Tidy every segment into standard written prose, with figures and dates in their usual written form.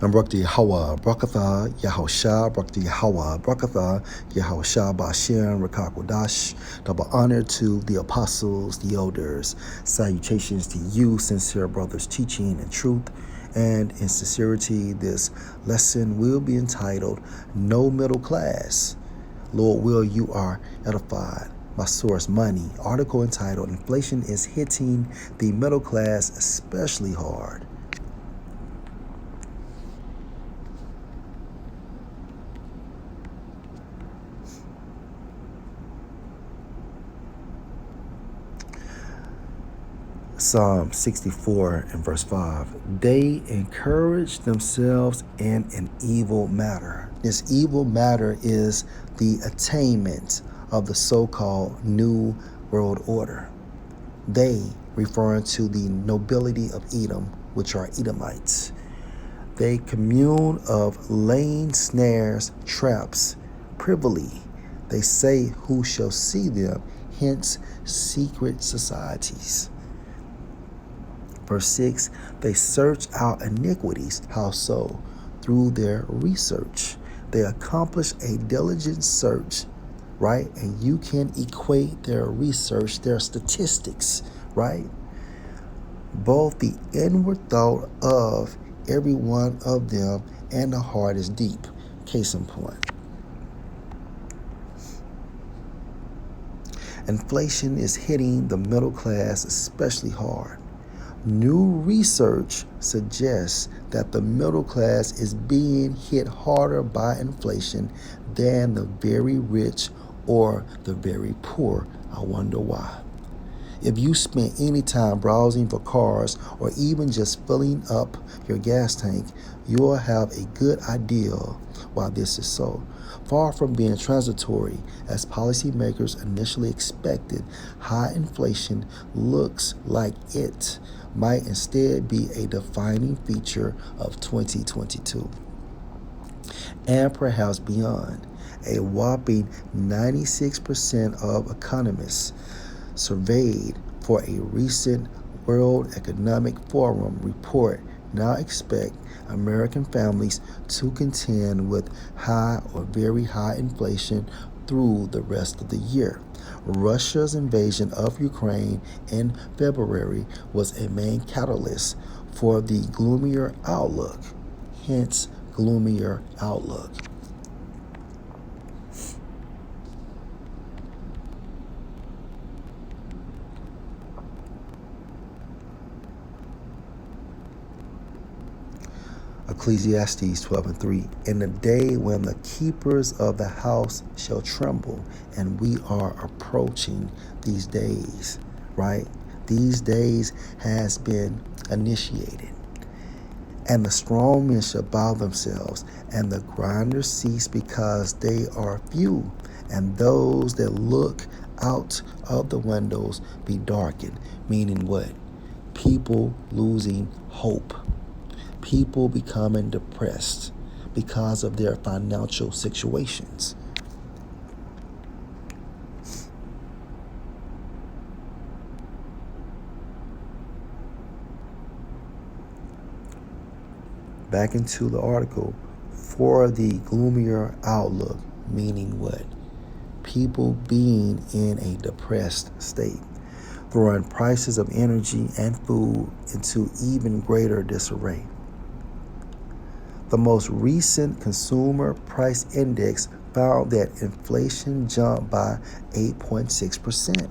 And Brakti Hawa, Brakatha, Yahosha, Brakti Hawa, Brakatha, Yahosha, Bashem, Rakakwadash. Double honor to the apostles, the elders. Salutations to you, sincere brothers, teaching and truth. And in sincerity, this lesson will be entitled No Middle Class. Lord will, you are edified. My source, money. Article entitled Inflation is Hitting the Middle Class Especially Hard. Psalm 64 and verse 5. They encourage themselves in an evil matter. This evil matter is the attainment of the so-called New World Order. They, referring to the nobility of Edom, which are Edomites. They commune of laying snares, traps, privily. They say, who shall see them? Hence, secret societies. Verse 6, they search out iniquities. How so? Through their research. They accomplish a diligent search, right? And you can equate their research, their statistics, right? Both the inward thought of every one of them and the heart is deep. Case in point. Inflation is hitting the middle class especially hard. New research suggests that the middle class is being hit harder by inflation than the very rich or the very poor. I wonder why. If you spent any time browsing for cars or even just filling up your gas tank, you'll have a good idea why this is so. Far from being transitory, as policymakers initially expected, high inflation looks like it might instead be a defining feature of 2022. And perhaps beyond. A whopping 96% of economists surveyed for a recent World Economic Forum report now expect American families to contend with high or very high inflation through the rest of the year. Russia's invasion of Ukraine in February was a main catalyst for the gloomier outlook, hence gloomier outlook. Ecclesiastes 12 and 3. In the day when the keepers of the house shall tremble, and we are approaching these days, right? These days has been initiated. And the strong men shall bow themselves, and the grinders cease because they are few, and those that look out of the windows be darkened. Meaning what? People losing hope. People becoming depressed because of their financial situations. Back into the article, for the gloomier outlook, meaning what? People being in a depressed state, throwing prices of energy and food into even greater disarray. The most recent Consumer Price Index found that inflation jumped by 8.6%.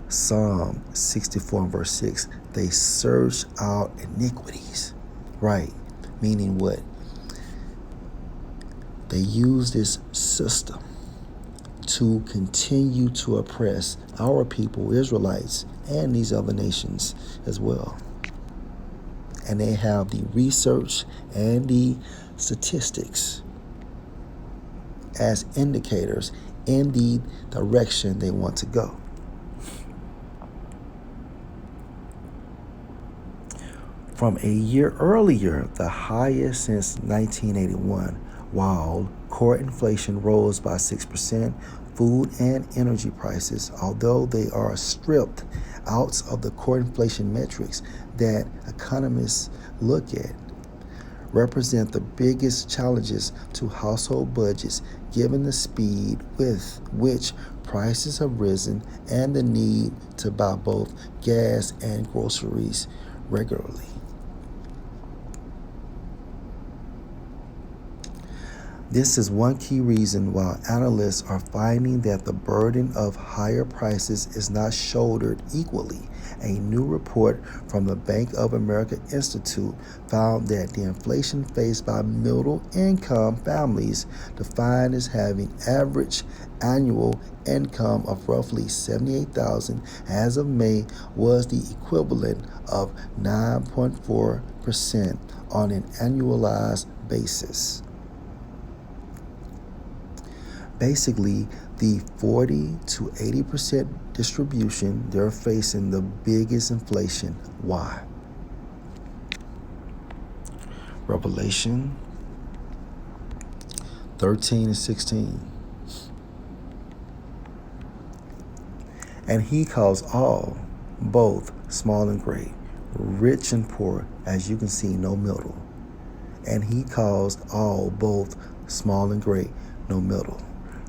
Psalm 64 verse 6, they search out iniquities. Right, meaning what? They use this system to continue to oppress our people, Israelites, and these other nations as well. And they have the research and the statistics as indicators in the direction they want to go. From a year earlier, the highest since 1981, while Core inflation rose by 6%. Food and energy prices, although they are stripped out of the core inflation metrics that economists look at, represent the biggest challenges to household budgets given the speed with which prices have risen and the need to buy both gas and groceries regularly. This is one key reason why analysts are finding that the burden of higher prices is not shouldered equally. A new report from the Bank of America Institute found that the inflation faced by middle-income families, defined as having average annual income of roughly $78,000 as of May, was the equivalent of 9.4% on an annualized basis. Basically, the 40 to 80% distribution, they're facing the biggest inflation. Why? Revelation 13 and 16. And he calls all, both small and great, rich and poor, as you can see, no middle. And he calls all, both small and great, no middle.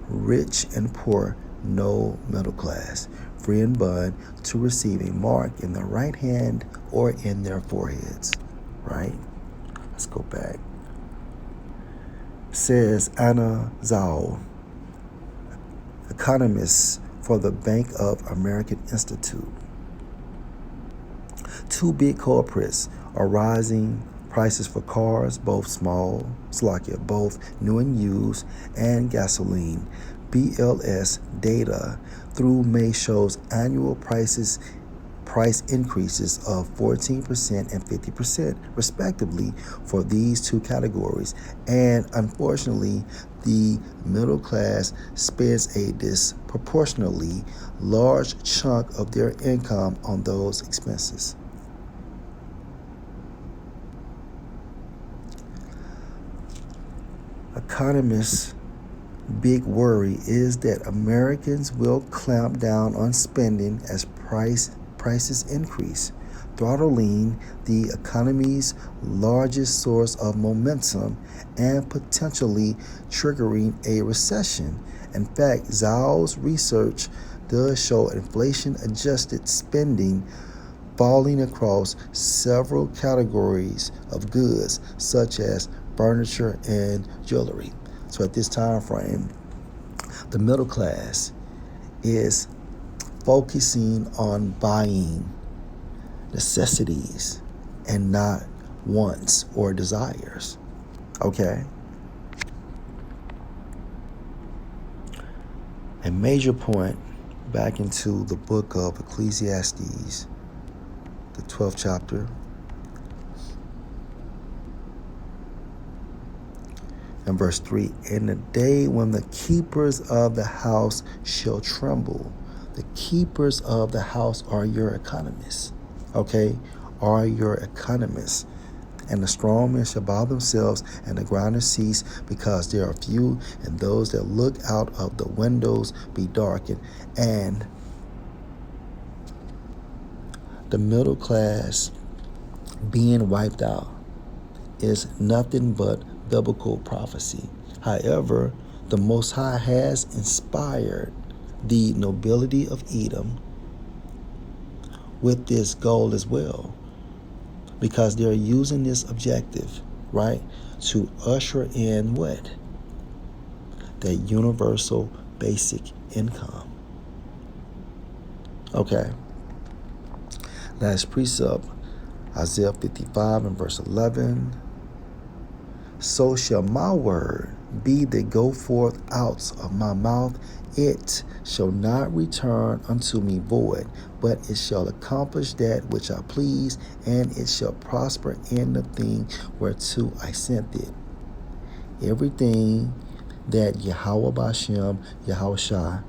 Rich and poor, no middle class, free and bond, to receive a mark in their right hand or in their foreheads. Right? Let's go back. Says Anna Zhao, economist for the Bank of America Institute. Two big culprits are rising prices for cars, both both new and used, and gasoline. BLS data through May shows annual price increases of 14% and 50% respectively for these two categories. And unfortunately, the middle class spends a disproportionately large chunk of their income on those expenses. Economists' big worry is that Americans will clamp down on spending as prices increase, throttling the economy's largest source of momentum and potentially triggering a recession. In fact, Zhao's research does show inflation-adjusted spending falling across several categories of goods, such as furniture and jewelry. So at this time frame, the middle class is focusing on buying necessities and not wants or desires. Okay? A major point back into the book of Ecclesiastes, the 12th chapter, and verse 3, in the day when the keepers of the house shall tremble. The keepers of the house are your economists, okay? Are your economists. And the strong men shall bow themselves, and the grinders cease, because there are few, and those that look out of the windows be darkened. And the middle class being wiped out is nothing but biblical prophecy. However, the Most High has inspired the nobility of Edom with this goal as well, because they're using this objective, right, to usher in what? That universal basic income. Okay. Last precept, Isaiah 55 and verse 11. So shall my word be that go forth out of my mouth. It shall not return unto me void, but it shall accomplish that which I please, and it shall prosper in the thing whereto I sent it. Everything that Yahweh Bashem, Yahweh Shai,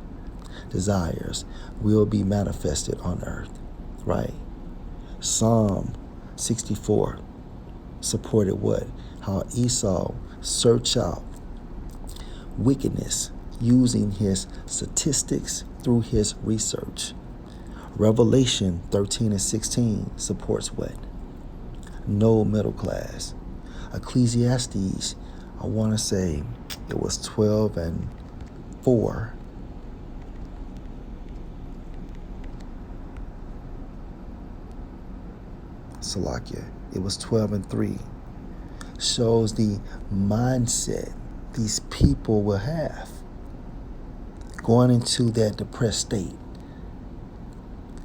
desires will be manifested on earth, right? Psalm 64 supported what? How Esau searched out wickedness using his statistics through his research. Revelation 13 and 16 supports what? No middle class. Ecclesiastes, I want to say it was 12 and 4. Salakia, it was 12 and 3. Shows the mindset these people will have going into that depressed state.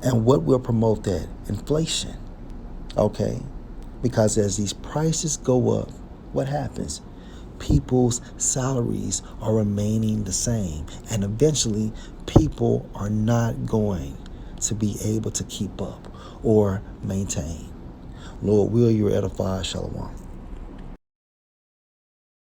And what will promote that? Inflation. Okay? Because as these prices go up, what happens? People's salaries are remaining the same. And eventually, people are not going to be able to keep up or maintain. Lord, will you edify? Shalom.